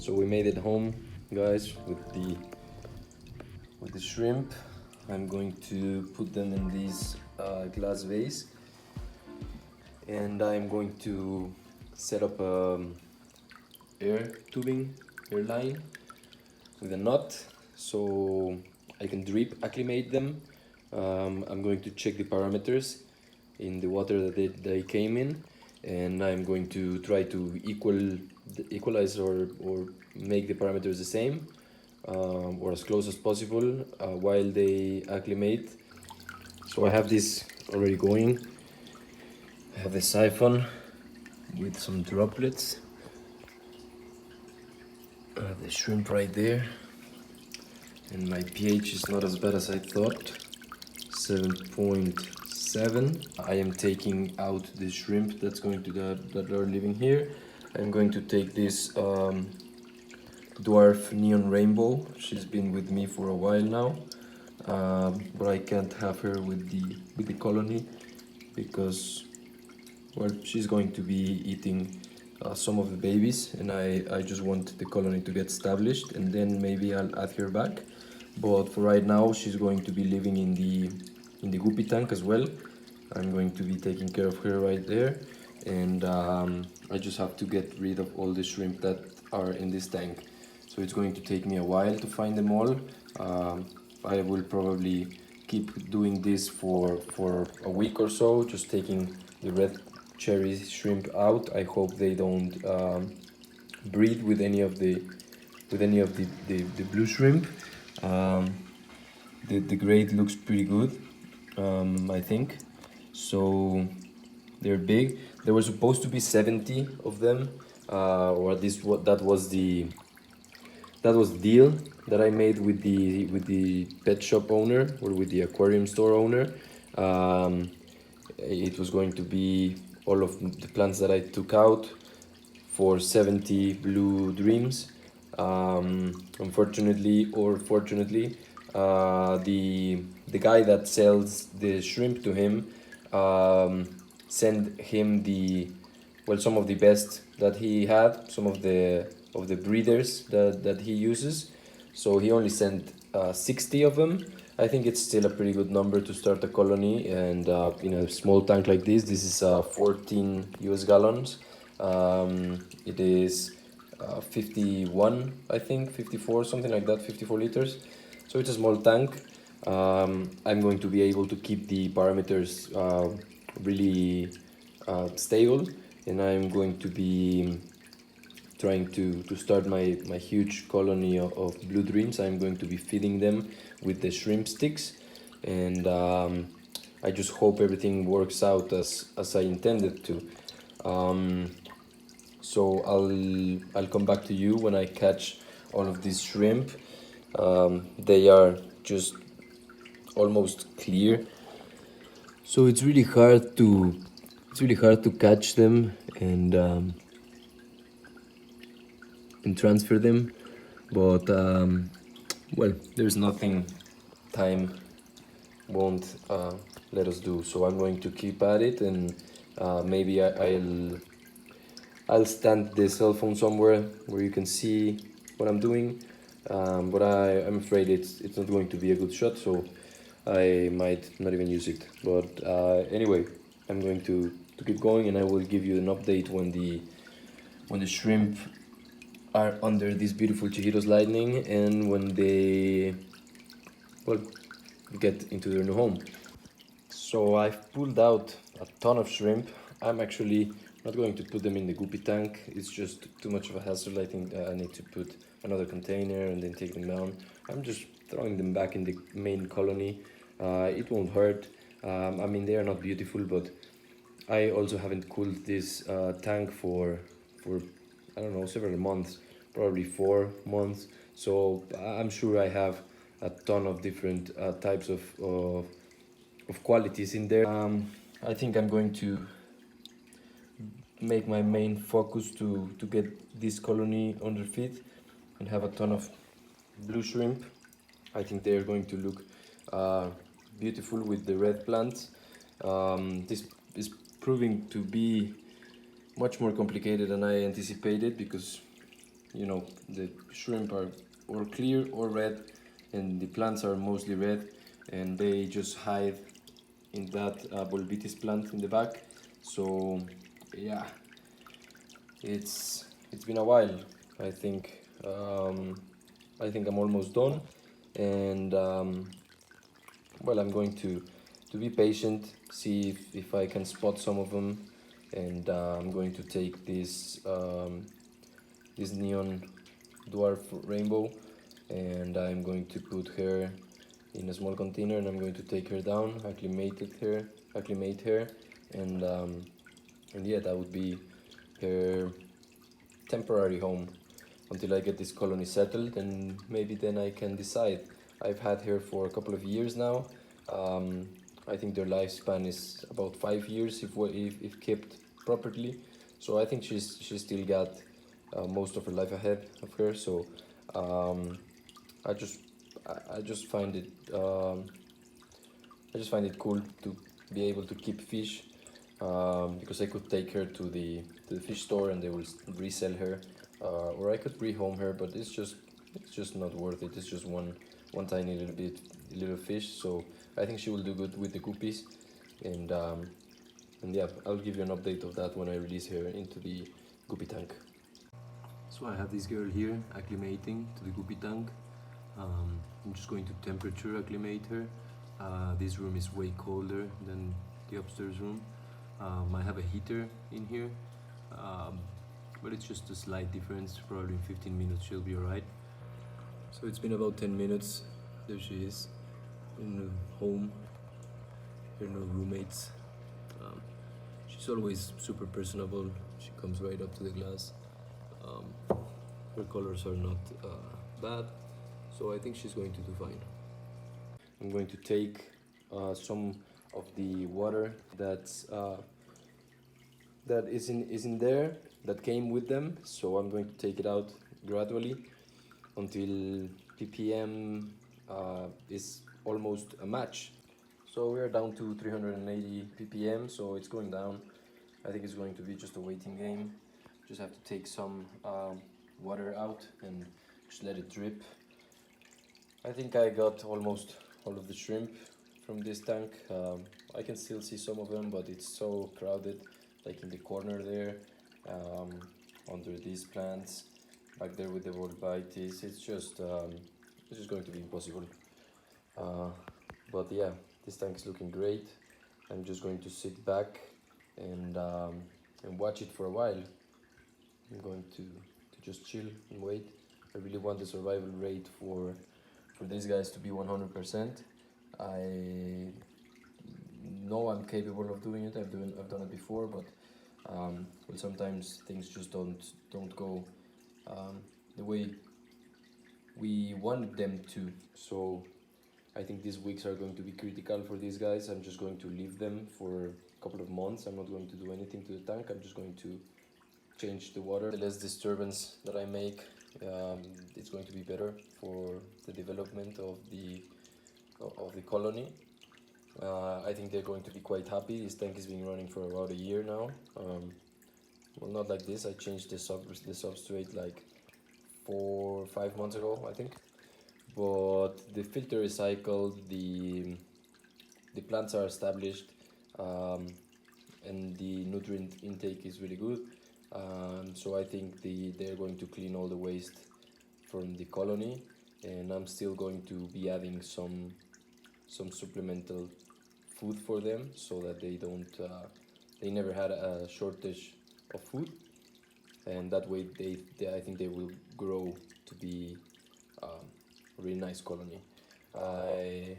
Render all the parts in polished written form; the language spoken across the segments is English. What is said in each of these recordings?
So we made it home, guys, with the shrimp. I'm going to put them in these glass vase, and I'm going to set up air tubing, air line with a knot, so I can drip acclimate them. I'm going to check the parameters in the water that they came in, and I'm going to try to equalize or make the parameters the same, or as close as possible while they acclimate. So I have this already going. I have the siphon with some droplets. I have the shrimp right there, and my pH is not as bad as I thought. 7.7. I am taking out the shrimp that's going to that are living here. I'm going to take this dwarf neon rainbow. She's been with me for a while now, but I can't have her with the colony because, well, she's going to be eating some of the babies, and I just want the colony to get established, and then maybe I'll add her back. But for right now, she's going to be living in the guppy tank as well. I'm going to be taking care of her right there, and I just have to get rid of all the shrimp that are in this tank. So it's going to take me a while to find them all. I will probably keep doing this for a week or so, just taking the red cherry shrimp out. I hope they don't breed with any of the blue shrimp. The grade looks pretty good, I think. So they're big. There were supposed to be 70 of them, or at least that was the deal that I made with the pet shop owner, or with the aquarium store owner. It was going to be all of the plants that I took out for 70 blue dreams. Unfortunately or fortunately, the guy that sells the shrimp to him sent him some of the best that he had, some of the breeders that he uses. So he only sent 60 of them. I think it's still a pretty good number to start a colony, and in a small tank like this is 14 US gallons. It is 51, I think, 54, something like that, 54 liters. So it's a small tank. I'm going to be able to keep the parameters really stable, and I'm going to be trying to start my huge colony of blue dreams. I'm going to be feeding them with the shrimp sticks, and I just hope everything works out as I intended to. So I'll come back to you when I catch all of these shrimp. They are just almost clear, so it's really hard to catch them and transfer them. But well, there's nothing time won't let us do. So I'm going to keep at it, and maybe I'll stand the cell phone somewhere where you can see what I'm doing. But I'm afraid it's not going to be a good shot, so I might not even use it. But anyway, I'm going to keep going, and I will give you an update when the shrimp are under this beautiful Chihiro's lightning, and when they, well, get into their new home. So I've pulled out a ton of shrimp. I'm actually not going to put them in the guppy tank. It's just too much of a hassle. I think I need to put another container and then take them down. I'm just throwing them back in the main colony. It won't hurt. I mean, they are not beautiful, but I also haven't cooled this tank for I don't know, several months, probably 4 months. So I'm sure I have a ton of different types of qualities in there. I think I'm going to make my main focus to get this colony under feed and have a ton of blue shrimp. I think they're going to look beautiful with the red plants. This is proving to be much more complicated than I anticipated, because you know, the shrimp are or clear or red, and the plants are mostly red, and they just hide in that bulbitis plant in the back. So yeah, it's been a while. I think I'm almost done, and well, I'm going to be patient, see if I can spot some of them, and I'm going to take this neon dwarf rainbow, and I'm going to put her in a small container, and I'm going to take her down, acclimate her, and yeah, that would be her temporary home until I get this colony settled, and maybe then I can decide. I've had her for a couple of years now. Um, I think their lifespan is about 5 years if kept properly. So I think she's still got most of her life ahead of her. So um, I just I just find it I just find it cool to be able to keep fish, because I could take her to the fish store and they will resell her, or I could rehome her, but it's just not worth it. It's just one tiny little fish. So I think she will do good with the guppies, and yeah, I'll give you an update of that when I release her into the guppy tank. So I have this girl here acclimating to the guppy tank. I'm just going to temperature acclimate her. This room is way colder than the upstairs room. I have a heater in here, um, but it's just a slight difference. Probably in 15 minutes she'll be alright. So it's been about 10 minutes. There she is in the home. Here are no roommates. Um, she's always super personable. She comes right up to the glass. Her colors are not bad, so I think she's going to do fine. I'm going to take some of the water that is in there that came with them. So I'm going to take it out gradually until ppm is almost a match. So we're down to 380 ppm, so it's going down. I think it's going to be just a waiting game. Just have to take some water out and just let it drip. I think I got almost all of the shrimp from this tank. I can still see some of them, but it's so crowded, like in the corner there, um, under these plants, back there with the volbitis. It's just going to be impossible. Uh, but yeah, this tank is looking great. I'm just going to sit back and watch it for a while. I'm going to just chill and wait. I really want the survival rate for these guys to be 100%. I know I'm capable of doing it. I've done it before, but well, sometimes things just don't go the way we wanted them to. So I think these weeks are going to be critical for these guys. I'm just going to leave them for a couple of months. I'm not going to do anything to the tank. I'm just going to change the water. The less disturbance that I make, it's going to be better for the development of the colony. I think they're going to be quite happy. This tank has been running for about a year now. Well, not like this. I changed the substrate like 4 or 5 months ago, I think. But the filter is cycled, the plants are established, and the nutrient intake is really good. So I think they're going to clean all the waste from the colony, and I'm still going to be adding some supplemental food for them so that they never had a shortage of food, and that way I think they will grow to be a really nice colony. I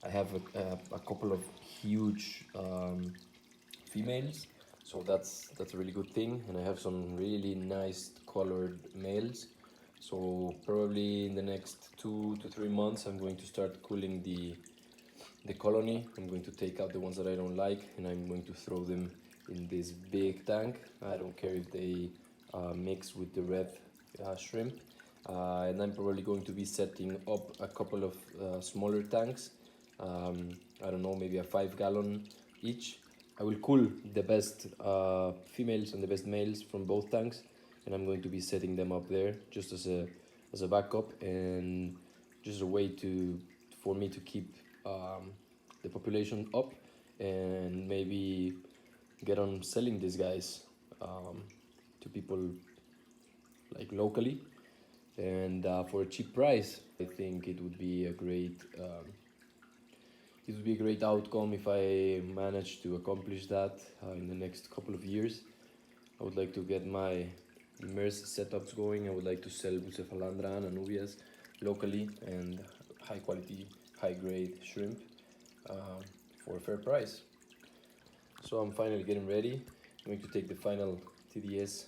I have a couple of huge females, so that's a really good thing, and I have some really nice colored males. So probably in the next 2 to 3 months, I'm going to start cooling the colony. I'm going to take out the ones that I don't like, and I'm going to throw them in this big tank. I don't care if they mix with the red shrimp. And I'm probably going to be setting up a couple of smaller tanks. I don't know, maybe a 5 gallon each. I will cool the best females and the best males from both tanks, and I'm going to be setting them up there just as a backup and just a way for me to keep the population up and maybe get on selling these guys to people like locally and for a cheap price. I think it would be a great outcome if I manage to accomplish that in the next couple of years. I would like to get my immerse setups going. I would like to sell Bucephalandra and Anubias locally and high quality, high grade shrimp for a fair price. So I'm finally getting ready. I'm going to take the final TDS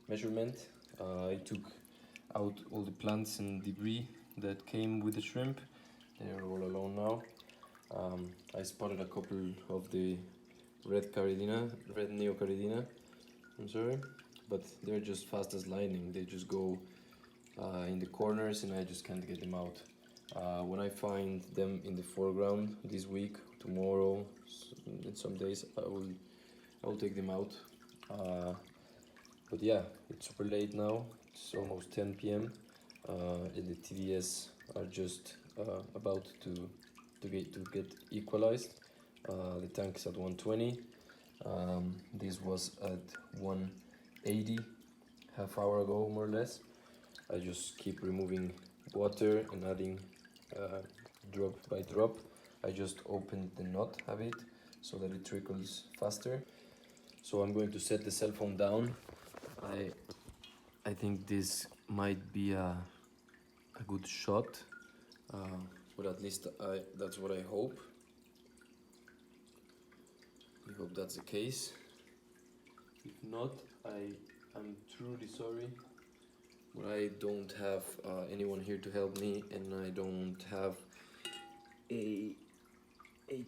measurement. I took out all the plants and debris that came with the shrimp. They're all alone now. I spotted a couple of the red Neocaridina, I'm sorry, but they're just fast as lightning. They just go in the corners and I just can't get them out. When I find them in the foreground this week, tomorrow, in some days, I will take them out. But yeah, it's super late now. It's almost 10 p.m. And the TDS are just about to get equalized. The tank is at 120. This was at 180 half hour ago, more or less. I just keep removing water and adding drop by drop. I just opened the knot a bit so that it trickles faster. So I'm going to set the cell phone down. I think this might be a good shot, but at least that's what I hope. I hope that's the case. If not, I'm truly sorry, but I don't have anyone here to help me, and I don't have a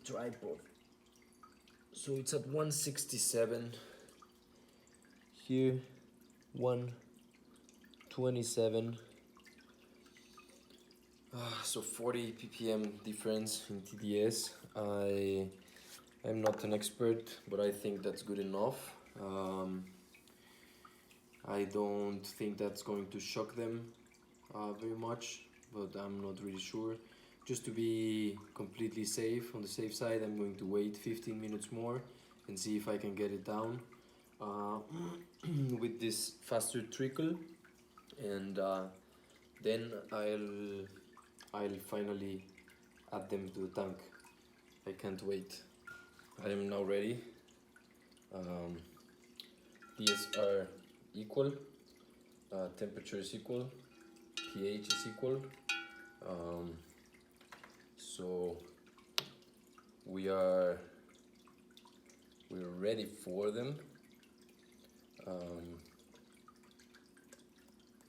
tripod. So it's at 167 here, 127. So 40 ppm difference in TDS. I'm not an expert, but I think that's good enough. I don't think that's going to shock them very much, but I'm not really sure. Just to be completely safe, on the safe side, I'm going to wait 15 minutes more and see if I can get it down with this faster trickle, and then I'll finally add them to the tank. I can't wait. I am now ready. These are equal, temperature is equal, pH is equal. So we're ready for them.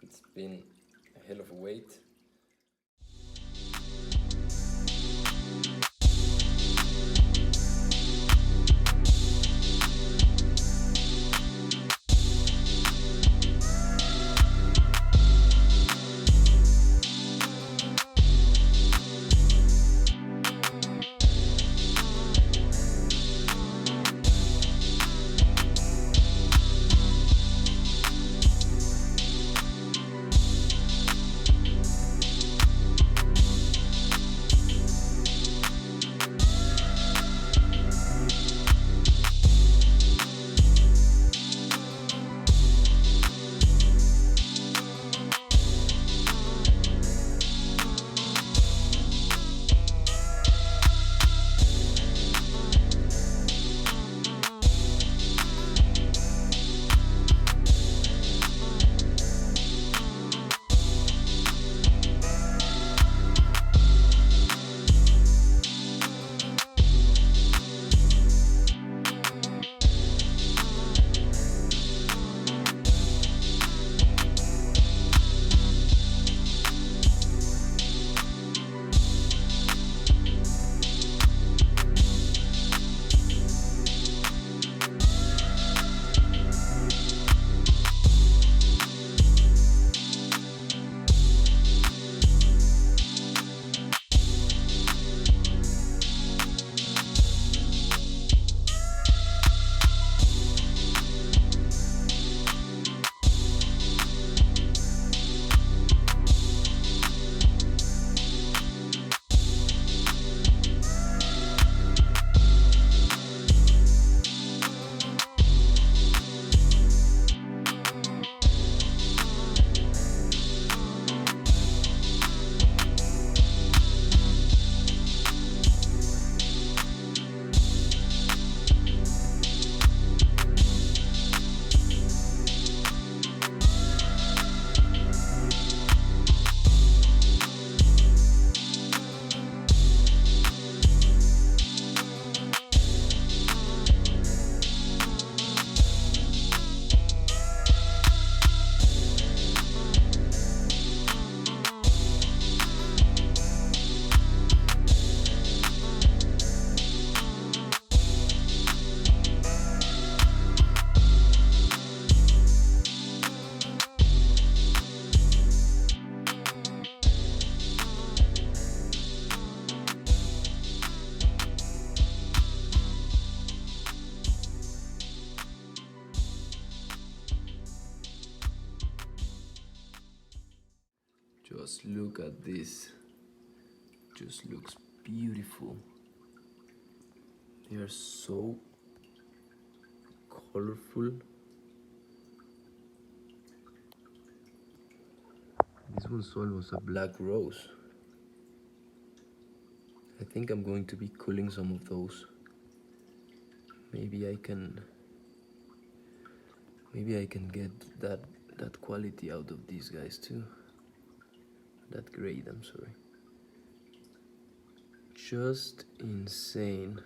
It's been a hell of a wait. Just look at this. Just looks beautiful. They are so colorful. This one's almost a black rose. I think I'm going to be culling some of those. Maybe I can get that quality out of these guys too. That grade, I'm sorry. Just insane.